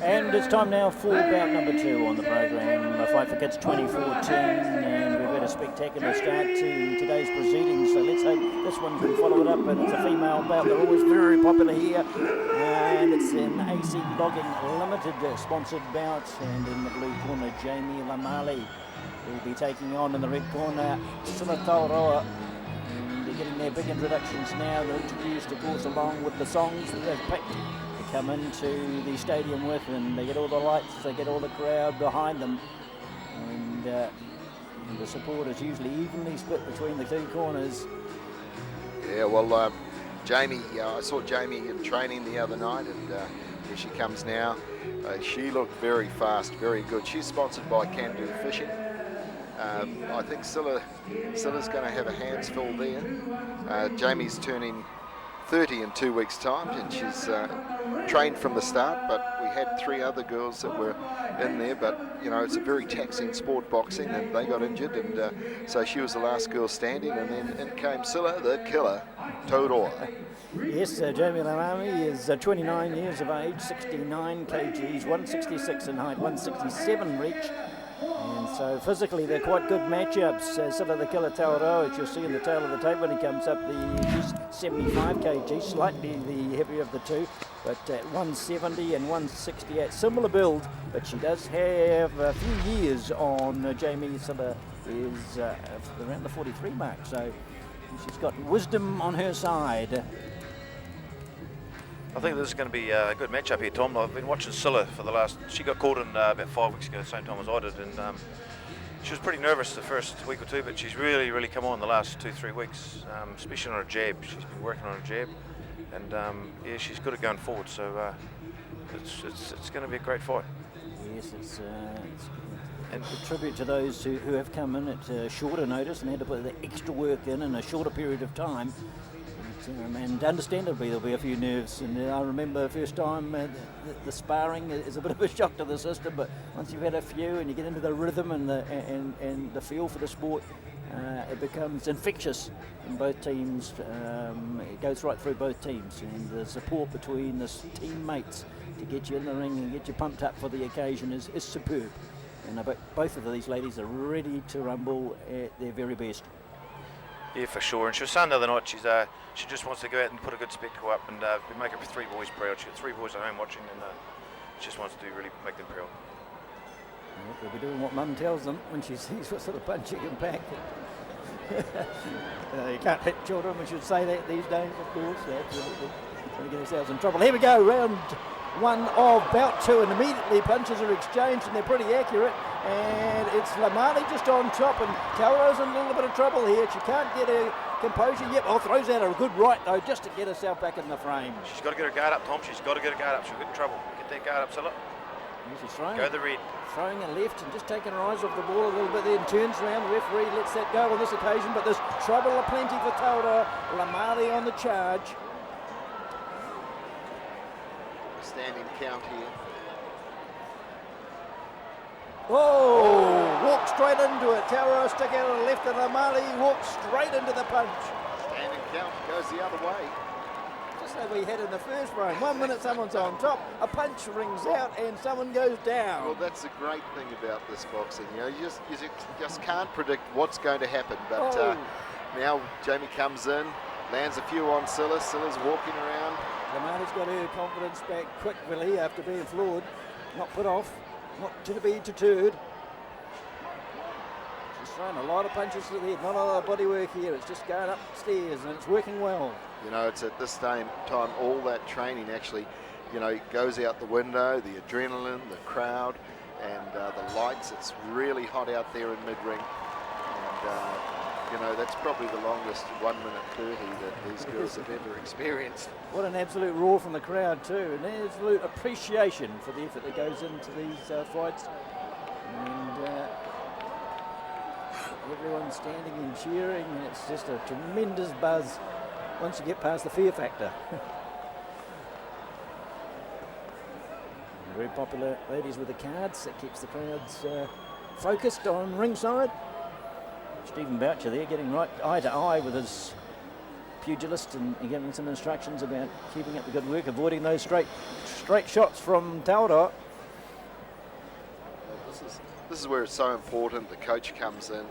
And it's time now for bout number 2 on the program, Fight for Kidz 2014, and we've had a spectacular start to today's proceedings, so let's hope this one can follow it up. And it's a female bout, they're always very popular here, and it's an AC Logging Limited sponsored bout, and in the blue corner Lemalie will be taking on in the red corner Cilla Tauroa. They're getting their big introductions now. They're introduced, of course, along with the songs that they've picked to come into the stadium with, and they get all the lights, they get all the crowd behind them, and the support is usually evenly split between the two corners. Yeah, well, Jamie, I saw Jamie in training the other night, and here she comes now. She looked very fast, very good. She's sponsored by Can Do Fishing. I think Cilla's going to have her hands full there. Jamie's turning 30 in 2 weeks' time, and she's trained from the start, but we had 3 other girls that were in there, but you know, it's a very taxing sport, boxing, and they got injured, and so she was the last girl standing, and then in came Cilla, the killer, Tauroa. Yes, Jamie Lemalie is 29 years of age, 69 kgs, 166 in height, 167 reach. And so physically they're quite good matchups. Cilla the Killer Tauroa, as you'll see in the tail of the tape when he comes up, he's 75 kg, slightly the heavier of the two, but at 170 and 168, similar build, but she does have a few years on Jamie. Cilla is around the 43 mark, so she's got wisdom on her side. I think this is going to be a good matchup here, Tom. I've been watching Cilla for the last... She got called in about 5 weeks ago, the same time as I did, and she was pretty nervous the first week or two, but she's really come on the last 2-3 weeks, especially on her jab. She's been working on her jab, and yeah, she's good at going forward, so it's going to be a great fight. Yes, it's a tribute to those who have come in at shorter notice and had to put the extra work in a shorter period of time. And understandably there'll be a few nerves, and I remember the first time the sparring is a bit of a shock to the system, but once you've had a few and you get into the rhythm and the feel for the sport, it becomes infectious in both teams. It goes right through both teams, and the support between the teammates to get you in the ring and get you pumped up for the occasion is superb. And both of these ladies are ready to rumble at their very best. Yeah, for sure. And she was saying the other night she just wants to go out and put a good spectacle up and make her 3 boys proud. She's got 3 boys at home watching, and she just wants to really make them proud. Well, they'll be doing what Mum tells them when she sees what sort of punch you can pack. You can't hit children, we should say that these days, of course. Going to get ourselves in trouble. Here we go, round 1 of bout 2, and immediately punches are exchanged, and they're pretty accurate. And it's Lemalie just on top, and Tauroa's in a little bit of trouble here. She can't get her composure. Yep, throws out a good right though, just to get herself back in the frame. She's got to get her guard up, Tom. She's got to get her guard up. She'll get in trouble. Get that guard up, Cilla. She's throwing. Go the red. Throwing a left and just taking her eyes off the ball a little bit, then turns around. The referee lets that go on this occasion, but there's trouble aplenty for Tauroa. Lemalie on the charge. Standing count here. Oh, walks straight into it. Tauroa stick out on the left, and Lemalie walks straight into the punch. Standing count goes the other way. Just like we had in the first round. 1 minute someone's on top, a punch rings out, and someone goes down. Well, that's the great thing about this boxing. You know, you just can't predict what's going to happen. But now Jamie comes in, lands a few on Cilla. Cilla's walking around. Lemalie's got her confidence back quickly after being floored, not put off. Not to be deterred. She's throwing a lot of punches to the head, not a lot of body work here. It's just going upstairs, and it's working well. You know, it's at this time all that training actually, you know, goes out the window. The adrenaline, the crowd, and the lights. It's really hot out there in mid-ring, and you know, that's probably the longest 1 minute 30 that these girls have ever experienced. What an absolute roar from the crowd too, and an absolute appreciation for the effort that goes into these fights. And everyone's standing and cheering, and it's just a tremendous buzz once you get past the fear factor. Very popular ladies with the cards. That keeps the crowds focused on ringside. Stephen Boucher there getting right eye to eye with his pugilist and giving some instructions about keeping up the good work, avoiding those straight shots from Tauroa. this is where it's so important. The coach comes in,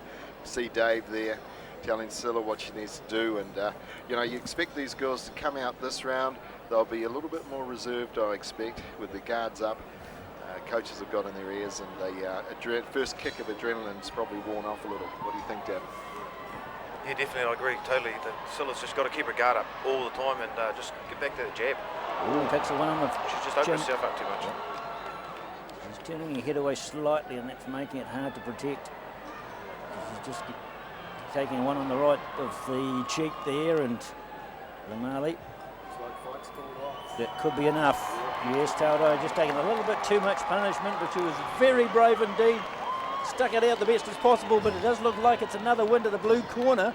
see Dave there, telling Cilla what she needs to do, and you know, you expect these girls to come out this round. They'll be a little bit more reserved, I expect, with the guards up. Coaches have got in their ears, and the first kick of adrenaline's probably worn off a little. What do you think, Dad? Yeah, definitely, I agree totally. That Cilla's just got to keep her guard up all the time and just get back to the jab. Ooh, takes the one on the She's just opened herself up too much. She's turning her head away slightly, and that's making it hard to protect. She's just taking one on the right of the cheek there, and Lemalie. That could be enough. Yes, Tauroa just taking a little bit too much punishment, but she was very brave indeed. Stuck it out the best as possible, but it does look like it's another win to the blue corner.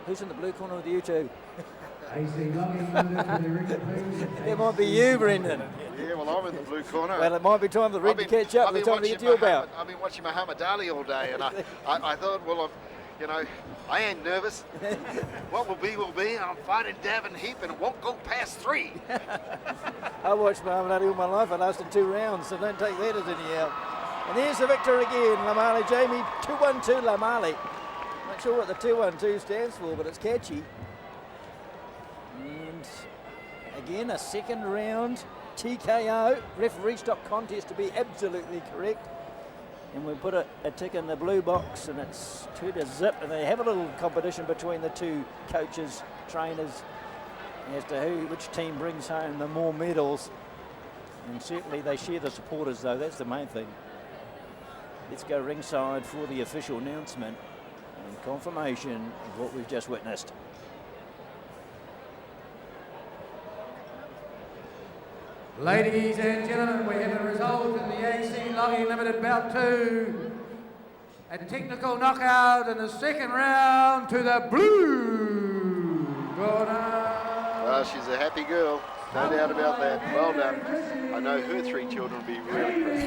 Who's in the blue corner with you two? It might be you, Brendan. Yeah, well, I'm in the blue corner. Well, it might be time for the red to catch up. It's time to get to you about. I've been watching Muhammad Ali all day, and I thought, well, you know, I ain't nervous. What will be, will be. I'm fighting Davin Heap, and it won't go past 3. I watched Muhammad Ali all my life. I lasted 2 rounds, so don't take that as any help. And there's the victor again, Lemalie. Jamie, 2-1-2 Lemalie. Not sure what the 2-1-2 stands for, but it's catchy. And again, a second round TKO. Referee stopped contest to be absolutely correct. And we put a tick in the blue box, and it's 2-0. And they have a little competition between the two coaches, trainers, as to which team brings home the more medals. And certainly they share the supporters, though. That's the main thing. Let's go ringside for the official announcement and confirmation of what we've just witnessed. Ladies and gentlemen, we have a result in the AC Logging Limited Bout 2. A technical knockout in the second round to the blue corner. Well, she's a happy girl, no doubt about that. Well done. I know her 3 children will be really proud.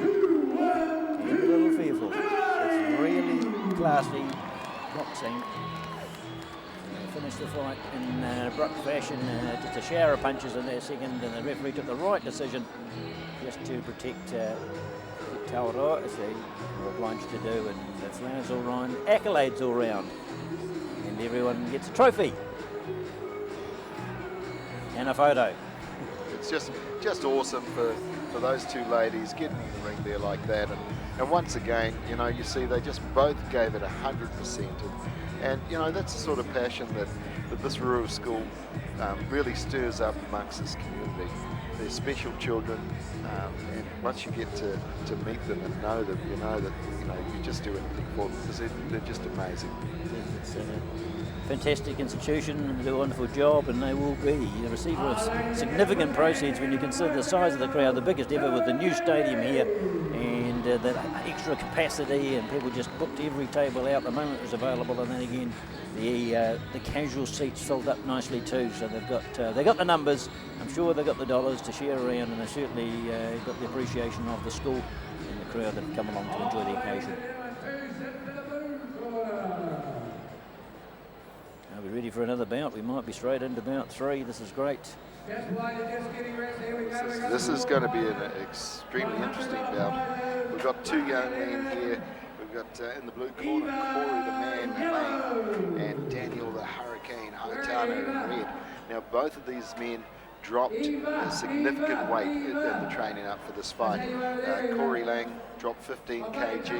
A little fearful. It's really classy boxing. Finish the fight in abrupt fashion, just a shower of punches in their second, and the referee took the right decision just to protect Tauroa, as they were obliged to do, and the flowers all round, accolades all round, and everyone gets a trophy and a photo. It's just awesome for those 2 ladies getting in the ring there like that, and once again, you know, you see they just both gave it 100%. And you know, that's the sort of passion that this rural school really stirs up amongst this community. They're special children, and once you get to meet them and know that you just do anything for them, because they're just amazing. It's a fantastic institution, they do a wonderful job, and they will be the receiver of significant proceeds when you consider the size of the crowd, the biggest ever with the new stadium here, and the extra capacity, and people just booked every table out the moment it was available, and then again the casual seats filled up nicely too. So they got the numbers. I'm sure they've got the dollars to share around, and they certainly got the appreciation of the school and the crowd that have come along to enjoy the occasion. Are we ready for another bout? We might be straight into bout 3. This is great. This is going to be an extremely interesting bout. We've got 2 young men here. We've got in the blue corner, Corey the Man Lane and Daniel the Hurricane Haitano in red. Now, both of these men dropped a significant weight in the training up for this fight. Corey Lang dropped 15 kg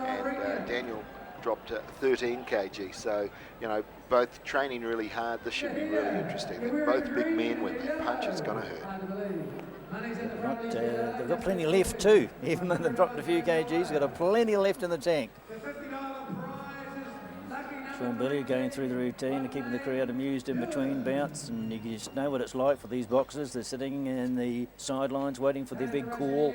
and Daniel dropped 13 kg. So, you know, both training really hard. This should be really interesting. They're both big men. When they punch, it's going to hurt. They've got plenty left too, even though they've dropped a few kgs. They've got plenty left in the tank. Sean Billy going through the routine and keeping the crowd amused in between bouts, and you just know what it's like for these boxers. They're sitting in the sidelines waiting for their big call.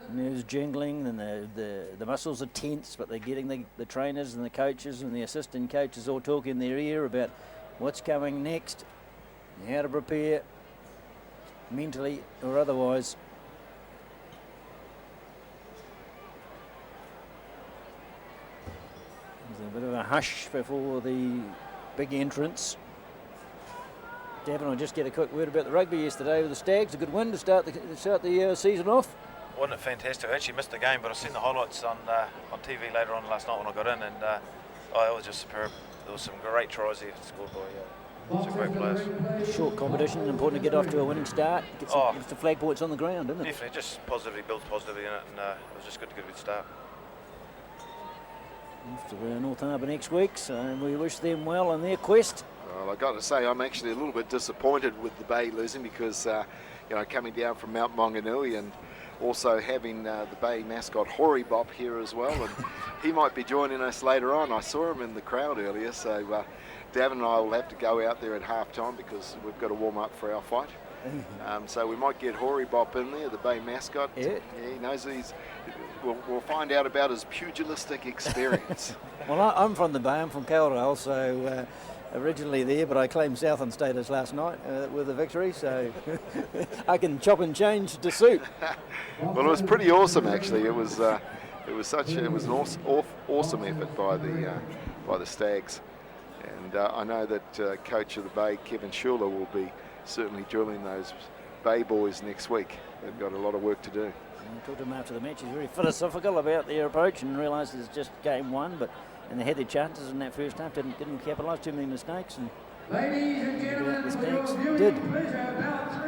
And there's jingling, and the muscles are tense, but they're getting the trainers and the coaches and the assistant coaches all talking in their ear about what's coming next, and how to prepare mentally or otherwise. There's a bit of a hush before the big entrance. Devon, I'll just get a quick word about the rugby yesterday with the Stags. A good win to start the season off. Wasn't it fantastic? I actually missed the game, but I've seen the highlights on TV later on last night when I got in, and it was just superb. There was some great tries here scored by some great players. Short competition, important to get off to a winning start. Get some flag points on the ground, isn't it? Definitely, just positivity builds positivity in it, and it was just good to get a good start. Off to North Harbour next week, so we wish them well in their quest. Well, I've got to say, I'm actually a little bit disappointed with the Bay losing because, coming down from Mount Maunganui and also having the Bay mascot Hori Bop here as well, and he might be joining us later on. I saw him in the crowd earlier, so Davin and I will have to go out there at half time because we've got to warm up for our fight. So we might get Hori Bop in there, the Bay mascot. Yeah. He knows we'll find out about his pugilistic experience. Well, I'm from the Bay, I'm from Cowdale, so originally there, but I claimed Southern status last night with a victory, so I can chop and change to suit. Well, it was pretty awesome actually. It was an awesome effort by the Stags, and I know that coach of the Bay, Kevin Schuler, will be certainly drilling those Bay boys next week. They've got a lot of work to do. I talked to him after the match. He's very philosophical about their approach and realised it's just game one, and they had their chances in that first half. Didn't capitalise, too many mistakes. And Ladies and gentlemen, the we will Stags view did. with pleasure about